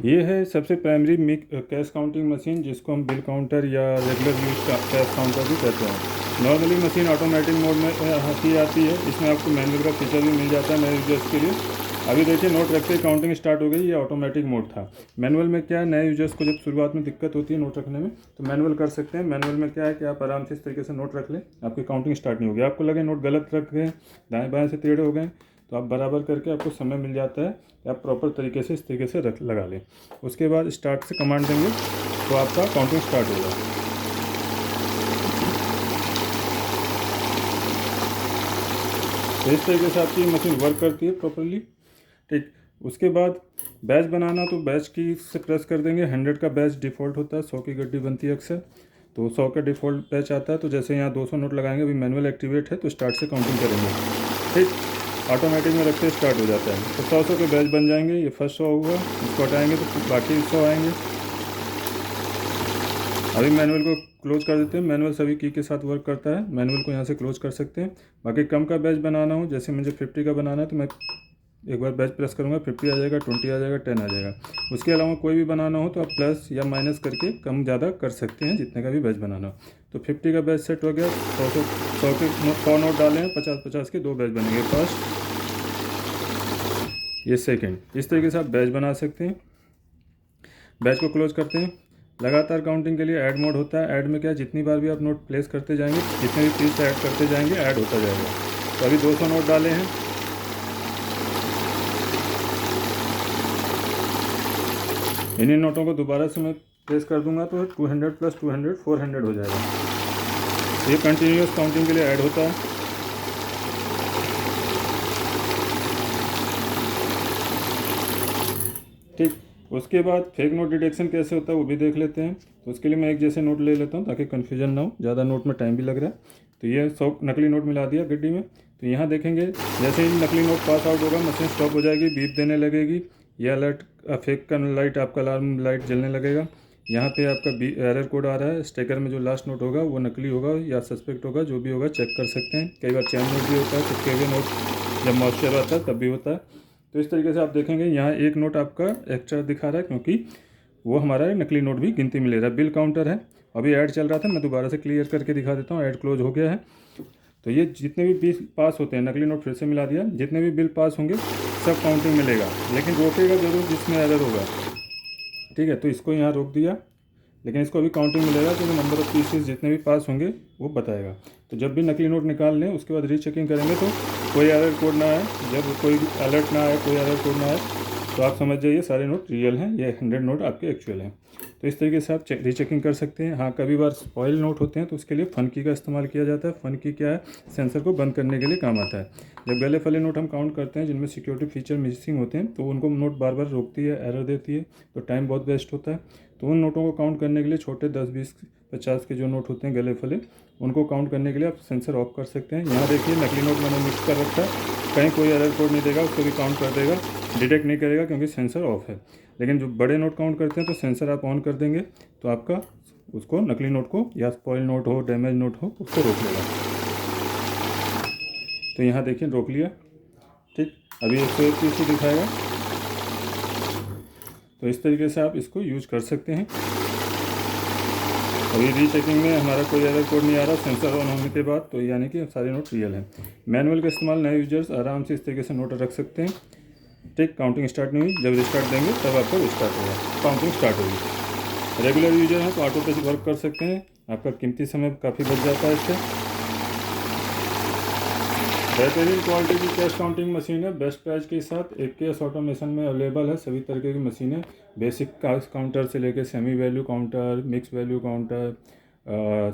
ये है सबसे प्राइमरी कैश काउंटिंग मशीन, जिसको हम बिल काउंटर या रेगुलर यूज का कैश काउंटर भी कहते हैं। नॉर्मली मशीन ऑटोमेटिक मोड में की आती है। इसमें आपको मैनुअल का फीचर भी मिल जाता है नए यूजर्स के लिए। अभी देखिए नोट रखते ही काउंटिंग स्टार्ट हो गई। ये ऑटोमेटिक मोड था। मैनुअल में क्या है, नए यूजर्स को जब शुरुआत में दिक्कत होती है नोट रखने में, तो मैनुअल कर सकते हैं। मैनुअल में क्या है कि आप आराम से इस तरीके से नोट रख लें, आपकी काउंटिंग स्टार्ट नहीं होगी। आपको लगे नोट गलत रख गए, दाएँ बाएँ से टेढ़े हो गए, तो आप बराबर करके आपको समय मिल जाता है कि आप प्रॉपर तरीके से इस तरीके से रख लगा लें। उसके बाद स्टार्ट से कमांड देंगे तो आपका काउंटिंग स्टार्ट होगा। तो इस तरीके से आपकी मशीन वर्क करती है प्रॉपरली। ठीक, उसके बाद बैच बनाना, तो बैच की से प्रेस कर देंगे। 100 का बैच डिफ़ॉल्ट होता है, 100 की गड्डी बनती है अक्सर, तो 100 का डिफ़ॉल्ट बैच आता है। तो जैसे यहाँ 200 नोट लगाएंगे, अभी मैनुअल एक्टिवेट है तो स्टार्ट से काउंटिंग करेंगे। ठीक, ऑटोमेटिक में रखते स्टार्ट हो जाता है। तो 100 के बैच बन जाएंगे। ये फर्स्ट 100 होगा, इसको हटाएंगे तो बाकी 100 आएंगे। अभी मैनुअल को क्लोज कर देते हैं। मैनुअल सभी की के साथ वर्क करता है, मैनुअल को यहाँ से क्लोज कर सकते हैं। बाकी कम का बैच बनाना हो, जैसे मुझे 50 का बनाना है, तो मैं एक बार बैच प्रेस करूँगा, 50 आ जाएगा, 20 आ जाएगा, 10 आ जाएगा। उसके अलावा कोई भी बनाना हो तो आप प्लस या माइनस करके कम ज़्यादा कर सकते हैं, जितने का भी बैच बनाना हो। तो 50 का बैच सेट हो गया। 100 नोट डाले हैं, 50-50 के 2 बैच बनेंगे, फर्स्ट ये सेकंड। इस तरीके से आप बैच बना सकते हैं। बैच को क्लोज करते हैं। लगातार काउंटिंग के लिए ऐड मोड होता है। ऐड में क्या, जितनी बार भी आप नोट प्लेस करते जाएंगे, जितने भी पीस ऐड करते जाएंगे, ऐड होता जाएगा। तो अभी 200 नोट डाले हैं। इन्हीं नोटों को दोबारा से मैं प्लेस कर दूंगा तो 200 + 200 400 हो जाएगा। ये कंटिन्यूस काउंटिंग के लिए ऐड होता है। ठीक, उसके बाद फेक नोट डिटेक्शन कैसे होता है वो भी देख लेते हैं। तो उसके लिए मैं एक जैसे नोट ले लेता हूँ ताकि कन्फ्यूजन ना हो, ज़्यादा नोट में टाइम भी लग रहा है। तो ये 100 नकली नोट मिला दिया गड्डी में। तो यहाँ देखेंगे जैसे ही नकली नोट पास आउट होगा, मशीन स्टॉप हो जाएगी, बीप देने लगेगी। ये अलर्ट फेक का लाइट, आपका अलार्म लाइट जलने लगेगा। यहाँ पे आपका एरर कोड आ रहा है। स्टिकर में जो लास्ट नोट होगा वो नकली होगा या सस्पेक्ट होगा, जो भी होगा चेक कर सकते हैं। कई बार चैन नोट भी होता है, चिपके हुए नोट जब मॉइस्चर आता है तब भी होता है। तो इस तरीके से आप देखेंगे यहाँ एक नोट आपका एक्स्ट्रा दिखा रहा है, क्योंकि वो हमारा नकली नोट भी गिनती में ले रहा है। बिल काउंटर है, अभी ऐड चल रहा था, मैं दोबारा से क्लियर करके दिखा देता हूँ। ऐड क्लोज हो गया है। तो ये जितने भी बिल पास होते हैं, नकली नोट फिर से मिला दिया, जितने भी बिल पास होंगे सब काउंटिंग मिलेगा, लेकिन रोकेगा जरूर जिसमें एरर होगा। ठीक है, तो इसको यहाँ रोक दिया, लेकिन इसको अभी काउंटिंग मिलेगा, क्योंकि नंबर ऑफ पीसेस जितने भी पास होंगे वो बताएगा। तो जब भी नकली नोट निकाल लें उसके बाद रीचेकिंग करेंगे तो कोई एरर कोड ना आए। जब कोई अलर्ट ना आए, कोई एरर कोड ना आए, तो आप समझ जाइए सारे नोट रियल हैं, ये 100 नोट आपके एक्चुअल हैं। तो इस तरीके से आप रीचेकिंग कर सकते हैं। हाँ, कभी बार स्पॉइल नोट होते हैं तो उसके लिए फनकी का इस्तेमाल किया जाता है। फनकी क्या है, सेंसर को बंद करने के लिए काम आता है। जब गले फले नोट हम काउंट करते हैं जिनमें सिक्योरिटी फीचर मिसिंग होते हैं, तो उनको नोट बार बार रोकती है, एरर देती है, तो टाइम बहुत वेस्ट होता है। तो उन नोटों को काउंट करने के लिए छोटे 10, 20, 50 के जो नोट होते हैं गले फले, उनको काउंट करने के लिए आप सेंसर ऑफ कर सकते हैं। यहाँ देखिए नकली नोट मैंने मिक्स कर रखा है, कहीं कोई एरर कोड नहीं देगा, उसको भी काउंट कर देगा, डिटेक्ट नहीं करेगा क्योंकि सेंसर ऑफ है। लेकिन जो बड़े नोट काउंट करते हैं तो सेंसर आप ऑन कर देंगे, तो आपका उसको नकली नोट को, या स्पॉइल नोट हो, डैमेज नोट हो, उसको रोक लेगा। तो यहाँ देखिए रोक लिया। ठीक, अभी 131 दिखाएगा। तो इस तरीके से आप इसको यूज कर सकते हैं। अभी रीचेकिंग में हमारा कोई एरर कोड नहीं आ रहा सेंसर ऑन होने के बाद, तो यानी कि सारे नोट रियल हैं। मैनुअल का इस्तेमाल नए यूजर्स आराम से इस तरीके से नोट रख सकते हैं। ठीक, काउंटिंग स्टार्ट नहीं हुई, जब रिस्टार्ट देंगे तब आपका रिस्टार्ट होगा, काउंटिंग स्टार्ट होगी। रेगुलर यूजर हैं तो ऑटो पे वर्क कर सकते हैं, आपका कीमती समय काफ़ी बच जाता है इससे। बेहतरीन क्वालिटी की कैश काउंटिंग मशीन है, बेस्ट प्राइस के साथ AKS ऑटोमेशन में अवेलेबल है। सभी तरीके की मशीनें, बेसिक कैश काउंटर से लेकर semi value counter, mix value counter,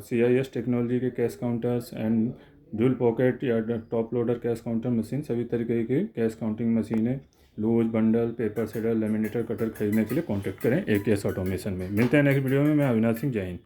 CIS technology के cash counters and dual pocket या top loader cash counter machine, सभी तरीके की कैश काउंटिंग मशीनें, loose, bundle, paper shredder, laminator, cutter खरीदने के लिए कॉन्टैक्ट करें AKS ऑटोमेशन में। मिलते हैं नेक्स्ट वीडियो में। मैं अविनाश सिंह, जय हिंद।